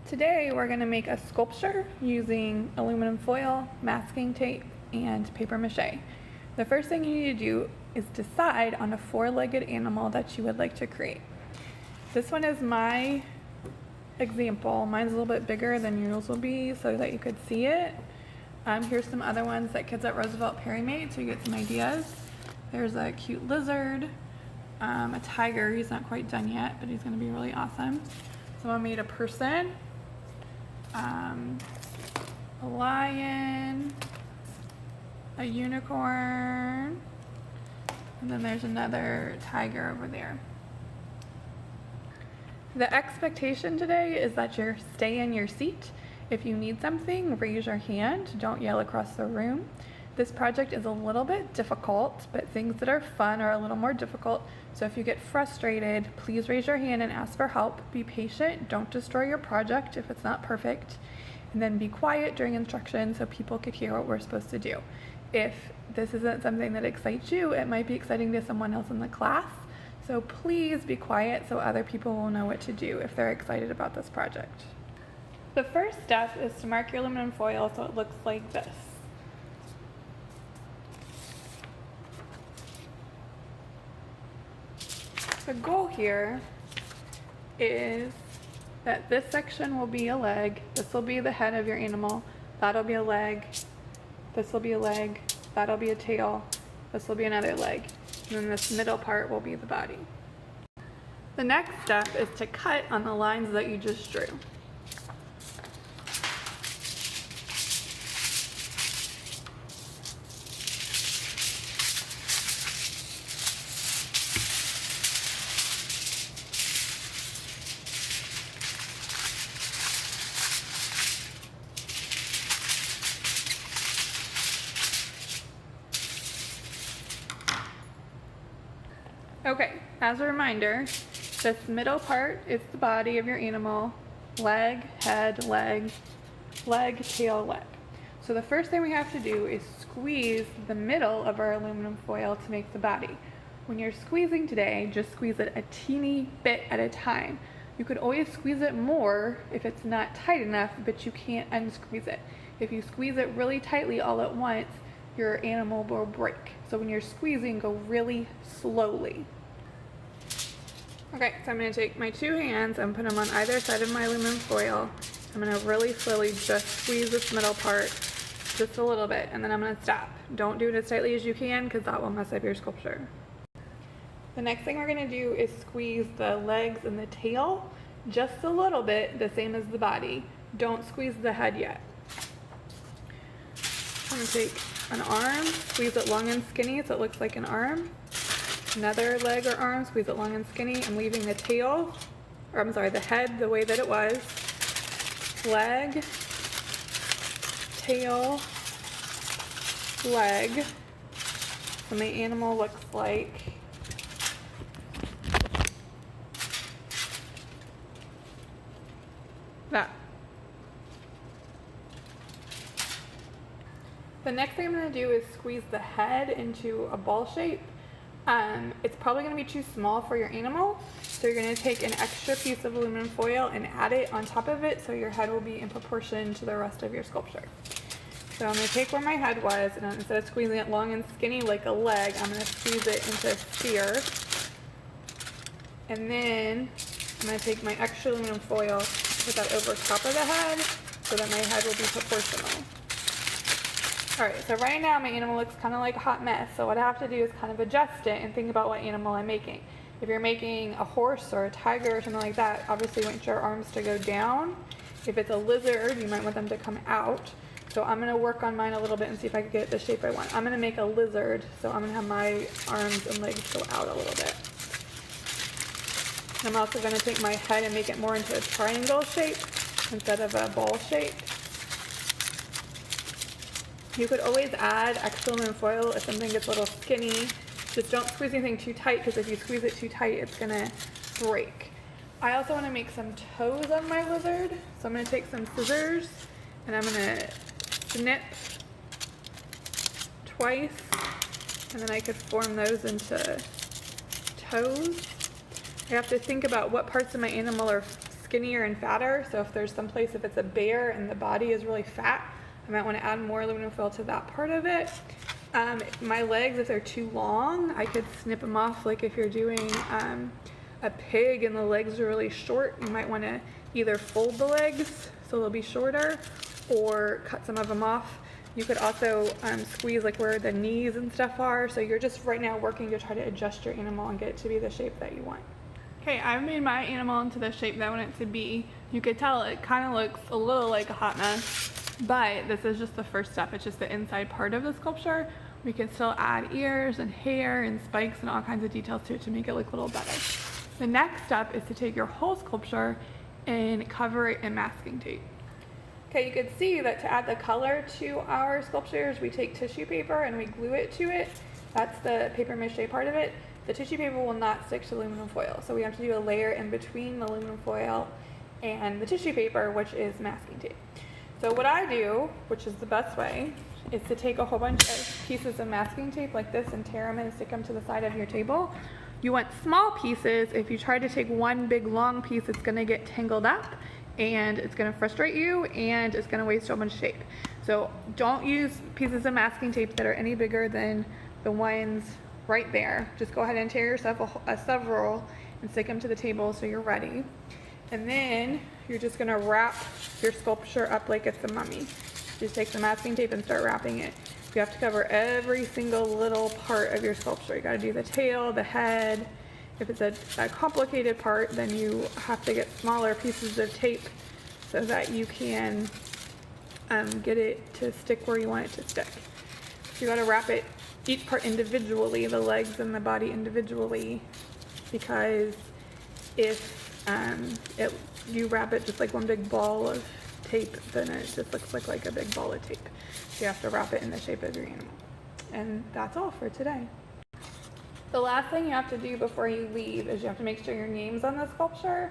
Today we're going to make a sculpture using aluminum foil, masking tape, and paper mache. The first thing you need to do is decide on a four-legged animal that you would like to create. This one is my example. Mine's a little bit bigger than yours will be so that you could see it. Here's some other ones that kids at Roosevelt Perry made so you get some ideas. There's a cute lizard, a tiger. He's not quite done yet, but he's going to be really awesome. Someone made a person, a lion, a unicorn, and then there's another tiger over there. The expectation today is that you stay in your seat. If you need something, raise your hand. Don't yell across the room. This project is a little bit difficult, but things that are fun are a little more difficult. So if you get frustrated, please raise your hand and ask for help. Be patient. Don't destroy your project if it's not perfect. And then be quiet during instruction so people could hear what we're supposed to do. If this isn't something that excites you, it might be exciting to someone else in the class. So please be quiet so other people will know what to do if they're excited about this project. The first step is to mark your aluminum foil so it looks like this. The goal here is that this section will be a leg, this will be the head of your animal, that'll be a leg, this will be a leg, that'll be a tail, this will be another leg, and then this middle part will be the body. The next step is to cut on the lines that you just drew. Okay, as a reminder, this middle part is the body of your animal, leg, head, leg, tail, leg. So the first thing we have to do is squeeze the middle of our aluminum foil to make the body. When you're squeezing today, just squeeze it a teeny bit at a time. You could always squeeze it more if it's not tight enough, but you can't unsqueeze it. If you squeeze it really tightly all at once, your animal will break. So when you're squeezing, go really slowly. Okay, so I'm going to take my two hands and put them on either side of my aluminum foil. I'm going to really slowly just squeeze this middle part just a little bit, and then I'm going to stop. Don't do it as tightly as you can because that will mess up your sculpture. The next thing we're going to do is squeeze the legs and the tail just a little bit, the same as the body. Don't squeeze the head yet. I'm going to take an arm, squeeze it long and skinny so it looks like an arm. Another leg or arm, squeeze it long and skinny. I'm leaving the tail, or I'm sorry, the head the way that it was. Leg, tail, leg. So my animal looks like that. The next thing I'm going to do is squeeze the head into a ball shape. It's probably going to be too small for your animal, so you're going to take an extra piece of aluminum foil and add it on top of it so your head will be in proportion to the rest of your sculpture. So I'm going to take where my head was, and instead of squeezing it long and skinny like a leg, I'm going to squeeze it into a sphere. And then I'm going to take my extra aluminum foil, put that over top of the head so that my head will be proportional. Alright, so right now my animal looks kind of like a hot mess, so what I have to do is kind of adjust it and think about what animal I'm making. If you're making a horse or a tiger or something like that, obviously you want your arms to go down. If it's a lizard, you might want them to come out. So I'm going to work on mine a little bit and see if I can get it the shape I want. I'm going to make a lizard, so I'm going to have my arms and legs go out a little bit. I'm also going to take my head and make it more into a triangle shape instead of a ball shape. You could always add extra aluminum foil if something gets a little skinny. Just don't squeeze anything too tight because if you squeeze it too tight, it's going to break. I also want to make some toes on my lizard. So I'm going to take some scissors and I'm going to snip twice, and then I could form those into toes. I have to think about what parts of my animal are skinnier and fatter. So if there's some place, if it's a bear and the body is really fat, I might want to add more aluminum foil to that part of it. My legs, if they're too long, I could snip them off. Like if you're doing a pig and the legs are really short, you might want to either fold the legs so they'll be shorter or cut some of them off. You could also squeeze like where the knees and stuff are. So you're just right now working to try to adjust your animal and get it to be the shape that you want. Okay, I've made my animal into the shape that I want it to be. You could tell it kind of looks a little like a hot mess, but this is just the first step. It's just the inside part of the sculpture. We can still add ears and hair and spikes and all kinds of details to it to make it look a little better. The next step is to take your whole sculpture and cover it in masking tape. Okay, you can see that to add the color to our sculptures, we take tissue paper and we glue it to it. That's the paper mache part of it. The tissue paper will not stick to aluminum foil, so we have to do a layer in between the aluminum foil and the tissue paper, which is masking tape. So what I do, which is the best way, is to take a whole bunch of pieces of masking tape like this and tear them and stick them to the side of your table. You want small pieces. If you try to take one big long piece, it's going to get tangled up and it's going to frustrate you and it's going to waste so much shape. So don't use pieces of masking tape that are any bigger than the ones right there. Just go ahead and tear yourself several and stick them to the table so you're ready. And then you're just going to wrap your sculpture up like it's a mummy. Just take the masking tape and start wrapping it. You have to cover every single little part of your sculpture. You got to do the tail, the head. If it's a complicated part, then you have to get smaller pieces of tape so that you can get it to stick where you want it to stick. So you got to wrap it, each part individually, the legs and the body individually, because if you wrap it just like one big ball of tape, then it just looks like a big ball of tape. So you have to wrap it in the shape of your animal. And that's all for today. The last thing you have to do before you leave is you have to make sure your name's on the sculpture.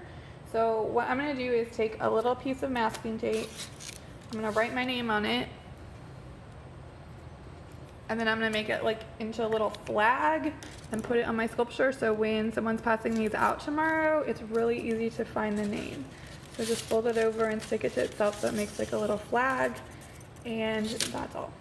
So what I'm going to do is take a little piece of masking tape. I'm going to write my name on it. And then I'm going to make it like into a little flag and put it on my sculpture. So when someone's passing these out tomorrow, it's really easy to find the name. So just fold it over and stick it to itself so it makes like a little flag. And that's all.